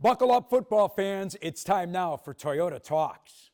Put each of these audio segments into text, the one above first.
Buckle up, football fans. It's time now for Toyota Talks.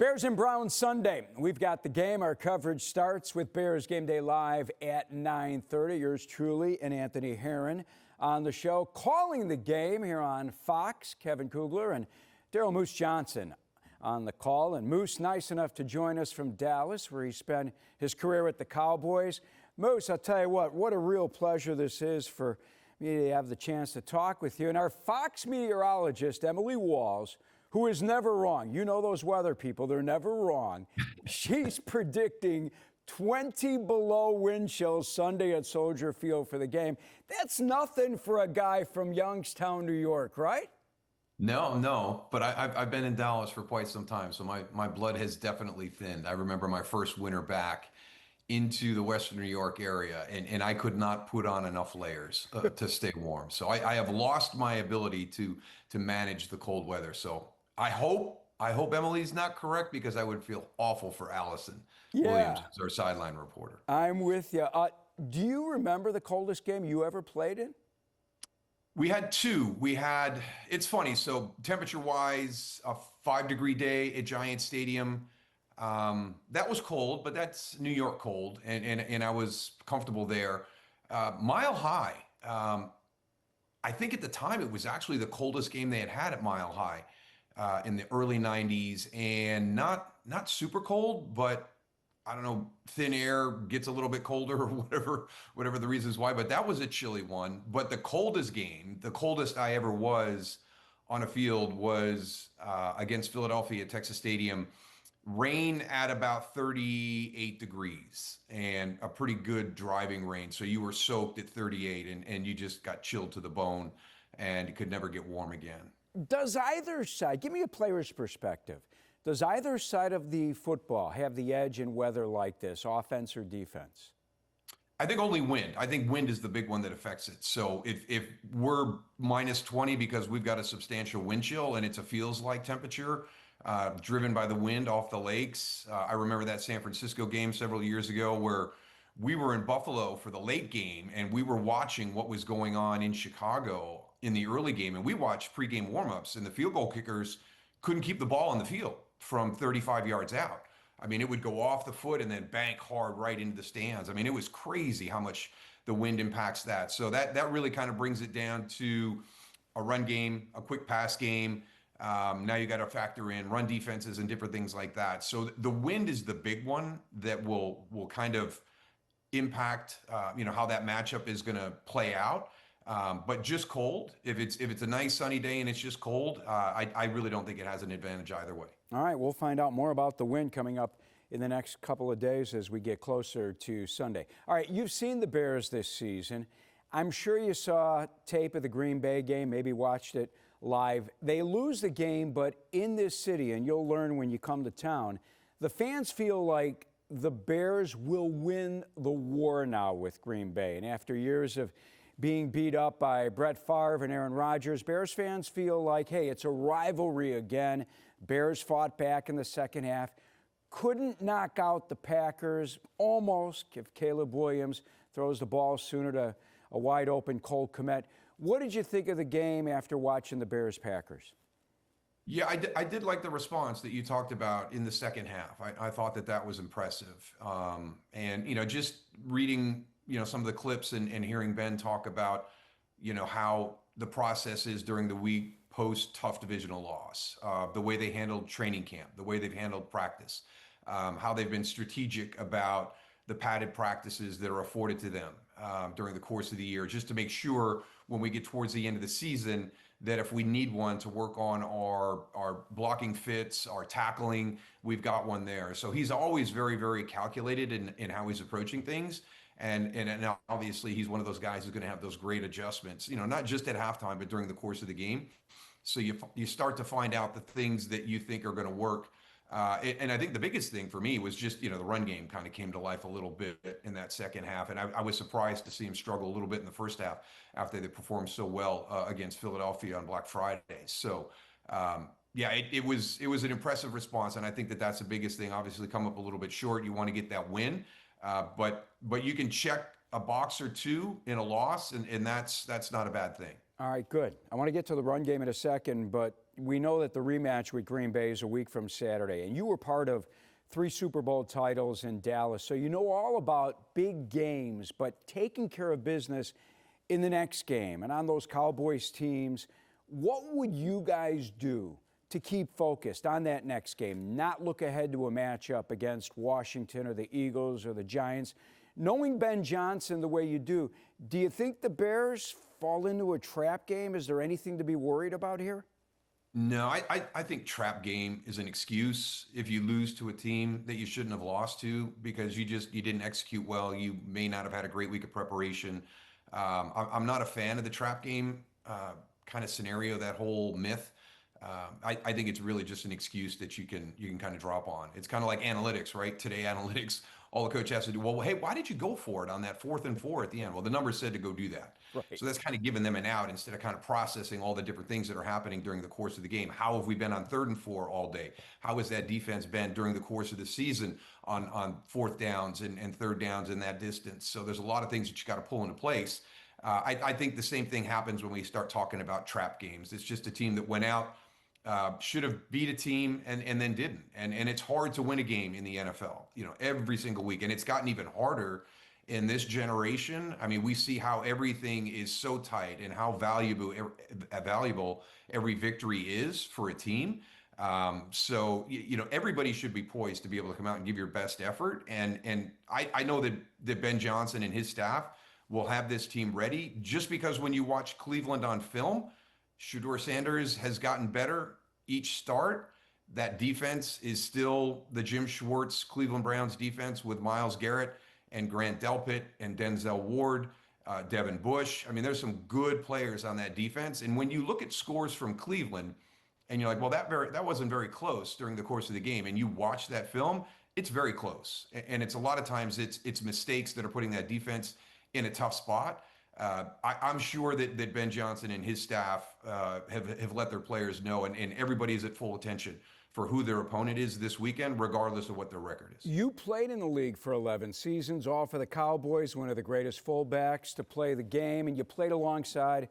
Bears and Browns Sunday. We've got the game. Our coverage starts with Bears Game Day Live at 9:30. Yours truly and Anthony Herron on the show. Calling the game here on Fox, Kevin Kugler and Daryl Moose Johnson on the call. And Moose, nice enough to join us from Dallas, where he spent his career with the Cowboys. Moose, I'll tell you what a real pleasure this is for me to have the chance to talk with you. And our Fox meteorologist, Emily Walls, who is never wrong. You know those weather people, they're never wrong. She's predicting 20 below wind chills Sunday at Soldier Field for the game. That's nothing for a guy from Youngstown, New York, right? No, but I've been in Dallas for quite some time, so my blood has definitely thinned. I remember my first winter back into the Western New York area, and I could not put on enough layers to stay warm. So I have lost my ability to manage the cold weather. So I hope Emily's not correct, because I would feel awful for Allison Williams, who's our sideline reporter. I'm with you. Do you remember the coldest game you ever played in? We had two. It's funny, so temperature-wise, a 5-degree day at Giant Stadium. That was cold, but that's New York cold, and I was comfortable there. Mile High, I think at the time it was actually the coldest game they had at Mile High in the early 90s, and not super cold, but I don't know, thin air gets a little bit colder or whatever the reasons why, but that was a chilly one. But the coldest game, the coldest I ever was on a field, was against Philadelphia at Texas Stadium. Rain at about 38 degrees and a pretty good driving rain. So you were soaked at 38 and you just got chilled to the bone and could never get warm again. Does either side, give me a player's perspective, does either side of the football have the edge in weather like this, offense or defense? I think only wind. I think wind is the big one that affects it. So if we're minus 20 because we've got a substantial wind chill and it's a feels like temperature, driven by the wind off the lakes. I remember that San Francisco game several years ago where we were in Buffalo for the late game and we were watching what was going on in Chicago in the early game. And we watched pregame warmups, and the field goal kickers couldn't keep the ball on the field from 35 yards out. I mean, it would go off the foot and then bank hard right into the stands. I mean, it was crazy how much the wind impacts that. So that really kind of brings it down to a run game, a quick pass game. Now you got to factor in run defenses and different things like that. So the wind is the big one that will kind of impact, how that matchup is going to play out. But just cold, if it's a nice sunny day and it's just cold, I really don't think it has an advantage either way. All right, we'll find out more about the wind coming up in the next couple of days as we get closer to Sunday. All right, you've seen the Bears this season. I'm sure you saw tape of the Green Bay game, maybe watched it live. They lose the game, but in this city, and you'll learn when you come to town, the fans feel like the Bears will win the war now with Green Bay. And after years of being beat up by Brett Favre and Aaron Rodgers, Bears fans feel like, hey, it's a rivalry again. Bears fought back in the second half, couldn't knock out the Packers, almost, if Caleb Williams throws the ball sooner to a wide open Cole Kmet. What did you think of the game after watching the Bears-Packers? Yeah, I did like the response that you talked about in the second half. I thought that was impressive. And, just reading, some of the clips and hearing Ben talk about, how the process is during the week post tough divisional loss, the way they handled training camp, the way they've handled practice, how they've been strategic about the padded practices that are afforded to them during the course of the year, just to make sure when we get towards the end of the season that if we need one to work on our blocking fits, our tackling, we've got one there. So he's always very, very calculated in how he's approaching things. And obviously he's one of those guys who's going to have those great adjustments, not just at halftime, but during the course of the game. So you start to find out the things that you think are going to work. And I think the biggest thing for me was just, the run game kind of came to life a little bit in that second half. And I was surprised to see him struggle a little bit in the first half after they performed so well against Philadelphia on Black Friday. So, yeah, it was an impressive response. And I think that's the biggest thing. Obviously come up a little bit short. You want to get that win. But you can check a box or two in a loss, and that's not a bad thing. All right, good. I want to get to the run game in a second, but we know that the rematch with Green Bay is a week from Saturday, and you were part of 3 Super Bowl titles in Dallas, so you know all about big games, but taking care of business in the next game and on those Cowboys teams. What would you guys do to keep focused on that next game, not look ahead to a matchup against Washington or the Eagles or the Giants? Knowing Ben Johnson the way you do you think the Bears fall into a trap game? Is there anything to be worried about here? No, I think trap game is an excuse if you lose to a team that you shouldn't have lost to because you didn't execute well. You may not have had a great week of preparation. I'm not a fan of the trap game kind of scenario, that whole myth. I think it's really just an excuse that you can kind of drop on. It's kind of like analytics, right? Today analytics, all the coach has to do, well, hey, why did you go for it on that 4th and 4 at the end? Well, the number said to go do that. Right. So that's kind of giving them an out instead of kind of processing all the different things that are happening during the course of the game. How have we been on 3rd and 4 all day? How has that defense been during the course of the season on 4th downs and 3rd downs in that distance? So there's a lot of things that you got to pull into place. I think the same thing happens when we start talking about trap games. It's just a team that went out, should have beat a team and then didn't. And it's hard to win a game in the NFL, every single week. And it's gotten even harder in this generation. I mean, we see how everything is so tight and how valuable every victory is for a team. So everybody should be poised to be able to come out and give your best effort. And I know that Ben Johnson and his staff will have this team ready, just because when you watch Cleveland on film, Shedeur Sanders has gotten better each start. That defense is still the Jim Schwartz Cleveland Browns defense with Myles Garrett and Grant Delpit and Denzel Ward, Devin Bush. I mean, there's some good players on that defense. And when you look at scores from Cleveland and you're like, well, that wasn't very close during the course of the game, and you watch that film, it's very close. And it's a lot of times it's mistakes that are putting that defense in a tough spot. I'm sure that Ben Johnson and his staff have let their players know, and everybody is at full attention for who their opponent is this weekend, regardless of what their record is. You played in the league for 11 seasons, all for the Cowboys, one of the greatest fullbacks to play the game, and you played alongside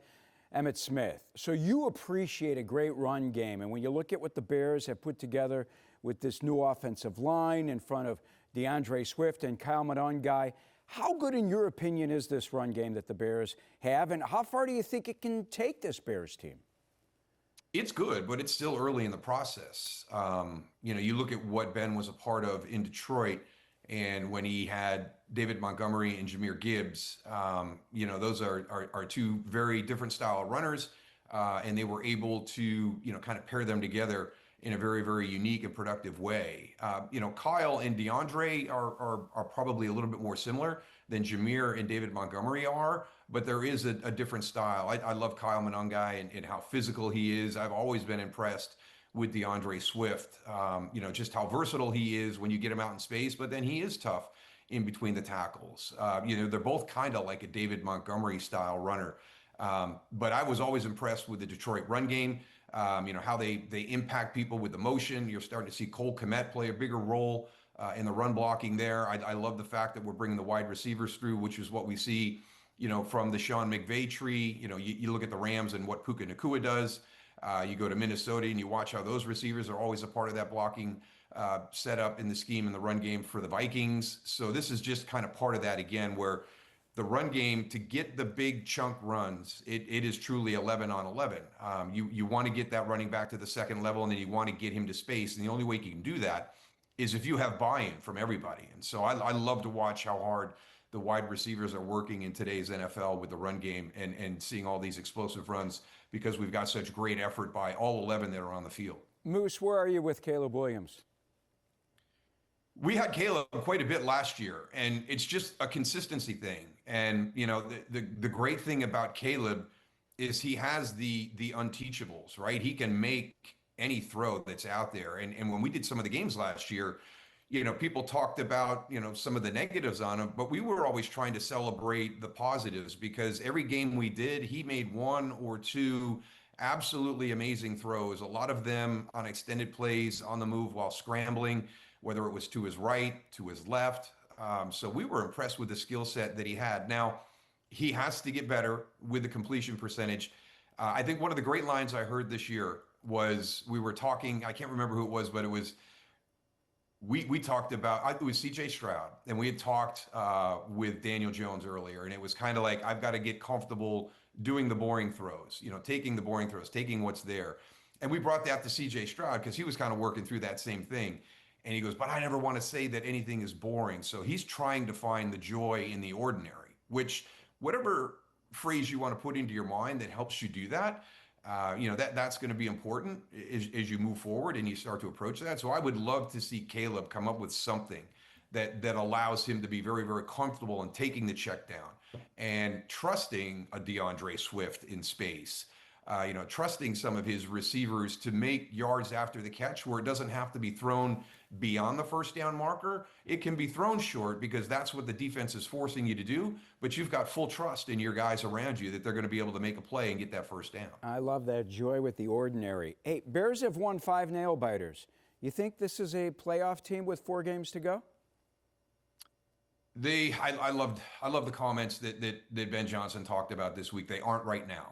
Emmitt Smith. So you appreciate a great run game, and when you look at what the Bears have put together with this new offensive line in front of DeAndre Swift and Kyle Monangai, how good, in your opinion, is this run game that the Bears have, and how far do you think it can take this Bears team? It's good, but it's still early in the process. You look at what Ben was a part of in Detroit, and when he had David Montgomery and Jahmyr Gibbs, those are 2 very different style of runners, and they were able to, kind of pair them together in a very, very unique and productive way. Kyle and DeAndre are probably a little bit more similar than Jahmyr and David Montgomery are, but there is a different style. I love Kyle Monangai and how physical he is. I've always been impressed with DeAndre Swift, just how versatile he is when you get him out in space, but then he is tough in between the tackles. They're both kind of like a David Montgomery style runner. But I was always impressed with the Detroit run game. How they impact people with the motion. You're starting to see Cole Kmet play a bigger role in the run blocking there. I love the fact that we're bringing the wide receivers through, which is what we see, from the Sean McVay tree. You look at the Rams and what Puka Nacua does. You go to Minnesota and you watch how those receivers are always a part of that blocking setup in the scheme in the run game for the Vikings. So this is just kind of part of that again, where the run game, to get the big chunk runs, it is truly 11 on 11. You want to get that running back to the second level, and then you want to get him to space. And the only way you can do that is if you have buy-in from everybody. And so I love to watch how hard the wide receivers are working in today's NFL with the run game and seeing all these explosive runs, because we've got such great effort by all 11 that are on the field. Moose, where are you with Caleb Williams? We had Caleb quite a bit last year, and it's just a consistency thing. And, the great thing about Caleb is he has the unteachables, right? He can make any throw that's out there. And when we did some of the games last year, people talked about, some of the negatives on him, but we were always trying to celebrate the positives, because every game we did, he made 1 or 2 absolutely amazing throws, a lot of them on extended plays on the move while scrambling, whether it was to his right, to his left, So we were impressed with the skill set that he had. Now, he has to get better with the completion percentage. I think one of the great lines I heard this year was we were talking, I can't remember who it was, but it was we talked about it was CJ Stroud, and we had talked with Daniel Jones earlier, and it was kind of like I've got to get comfortable doing the boring throws, taking the boring throws, taking what's there. And we brought that to CJ Stroud because he was kind of working through that same thing. And he goes, but I never want to say that anything is boring. So he's trying to find the joy in the ordinary, which whatever phrase you want to put into your mind that helps you do that, that's going to be important as you move forward and you start to approach that. So I would love to see Caleb come up with something that allows him to be very, very comfortable in taking the check down and trusting a DeAndre Swift in space. Trusting some of his receivers to make yards after the catch where it doesn't have to be thrown beyond the first down marker. It can be thrown short because that's what the defense is forcing you to do, but you've got full trust in your guys around you that they're going to be able to make a play and get that first down. I love that joy with the ordinary. Hey, Bears have won 5 nail biters. You think this is a playoff team with 4 games to go? I loved the comments that Ben Johnson talked about this week. They aren't right now.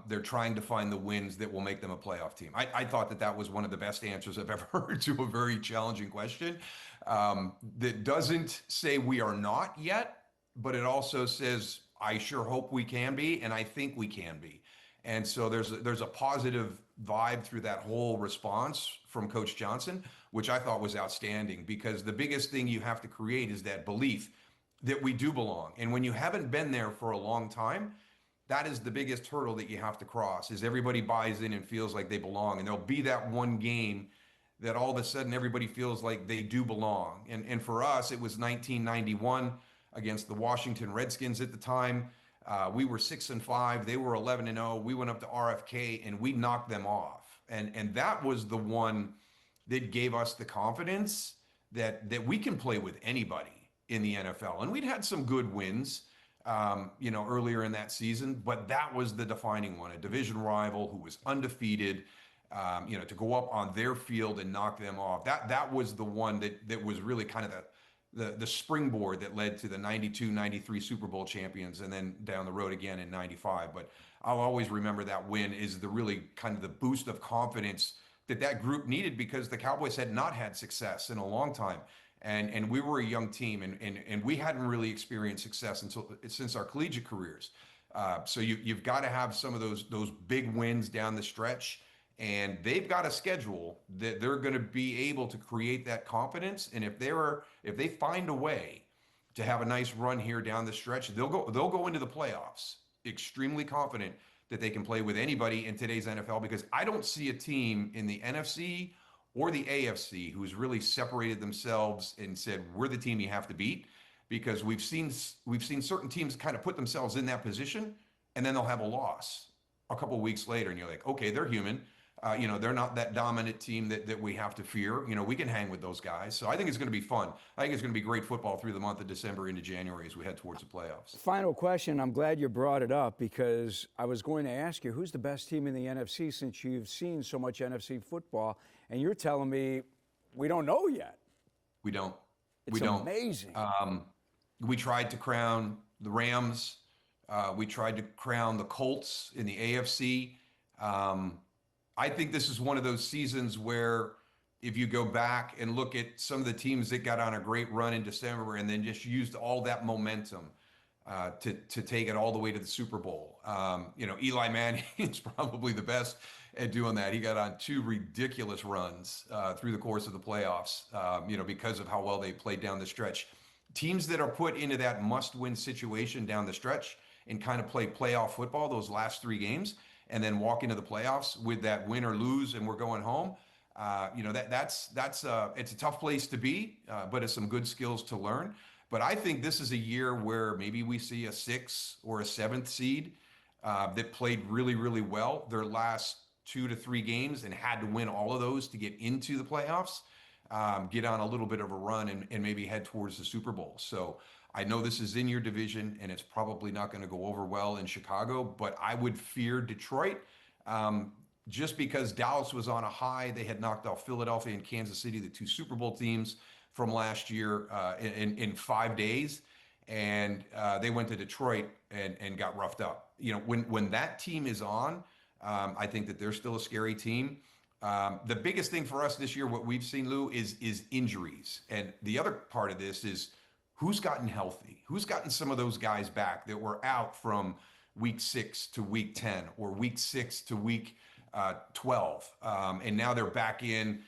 They're trying to find the wins that will make them a playoff team. I thought that was one of the best answers I've ever heard to a very challenging question. That doesn't say we are not yet, but it also says, I sure hope we can be, and I think we can be. And so there's a positive vibe through that whole response from Coach Johnson, which I thought was outstanding, because the biggest thing you have to create is that belief that we do belong. And when you haven't been there for a long time, that is the biggest hurdle that you have to cross, is everybody buys in and feels like they belong. And there'll be that one game that all of a sudden everybody feels like they do belong. And for us, it was 1991 against the Washington Redskins at the time. We were 6-5, they were 11-0. We went up to RFK and we knocked them off. And that was the one that gave us the confidence that we can play with anybody in the NFL. And we'd had some good wins, earlier in that season, but that was the defining one, a division rival who was undefeated, to go up on their field and knock them off. That was the one that was really kind of the springboard that led to the 92, 93 Super Bowl champions, and then down the road again in 95. But I'll always remember that win is the really kind of the boost of confidence that group needed, because the Cowboys had not had success in a long time. And we were a young team, and we hadn't really experienced success since our collegiate careers. So you've got to have some of those big wins down the stretch, and they've got a schedule that they're going to be able to create that confidence. And if they find a way to have a nice run here down the stretch, they'll go into the playoffs extremely confident that they can play with anybody in today's NFL, because I don't see a team in the NFC or the AFC who's really separated themselves and said, we're the team you have to beat, because we've seen certain teams kind of put themselves in that position, and then they'll have a loss a couple of weeks later, and you're like, okay, they're human. They're not that dominant team that we have to fear. We can hang with those guys. So I think it's going to be fun. I think it's going to be great football through the month of December into January as we head towards the playoffs. Final question. I'm glad you brought it up, because I was going to ask you, who's the best team in the NFC, since you've seen so much NFC football, and you're telling me we don't know yet. We don't. It's amazing. We tried to crown the Rams. We tried to crown the Colts in the AFC. I think this is one of those seasons where if you go back and look at some of the teams that got on a great run in December and then just used all that momentum to take it all the way to the Super Bowl. Eli Manning is probably the best at doing that. He got on 2 ridiculous runs through the course of the playoffs, because of how well they played down the stretch. Teams that are put into that must-win situation down the stretch and kind of play playoff football those last 3 games, and then walk into the playoffs with that win or lose and we're going home. It's a tough place to be, but it's some good skills to learn. But I think this is a year where maybe we see a 6th or a 7th seed that played really, really well their last 2 to 3 games and had to win all of those to get into the playoffs, get on a little bit of a run and maybe head towards the Super Bowl. So I know this is in your division and it's probably not going to go over well in Chicago, but I would fear Detroit just because Dallas was on a high. They had knocked off Philadelphia and Kansas City, the 2 Super Bowl teams. from last year in 5 days. And they went to Detroit and got roughed up. You know, when that team is on, I think that they're still a scary team. The biggest thing for us this year, what we've seen, Lou, is injuries. And the other part of this is who's gotten healthy, who's gotten some of those guys back that were out from week 6 to week 10 or week 6 to week 12. And now they're back in.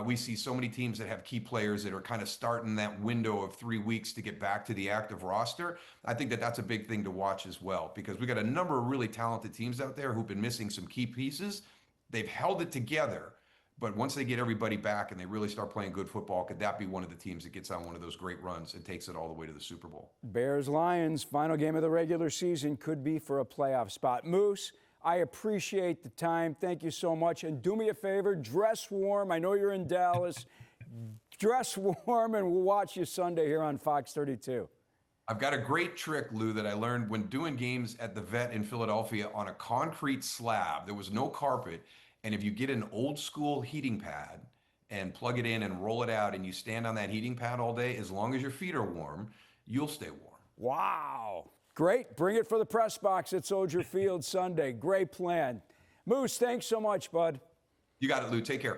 We see so many teams that have key players that are kind of starting that window of 3 weeks to get back to the active roster. I think that that's a big thing to watch as well, because we got a number of really talented teams out there who've been missing some key pieces. They've held it together, but once they get everybody back and they really start playing good football, could that be one of the teams that gets on one of those great runs and takes it all the way to the Super Bowl? Bears-Lions, final game of the regular season, could be for a playoff spot. Moose, I appreciate the time. Thank you so much. And do me a favor, dress warm. I know you're in Dallas. Dress warm, and we'll watch you Sunday here on Fox 32. I've got a great trick, Lou, that I learned when doing games at the Vet in Philadelphia on a concrete slab. There was no carpet. And if you get an old school heating pad and plug it in and roll it out and you stand on that heating pad all day, as long as your feet are warm, you'll stay warm. Wow. Great. Bring it for the press box at Soldier Field Sunday. Great plan. Moose, thanks so much, bud. You got it, Lou. Take care.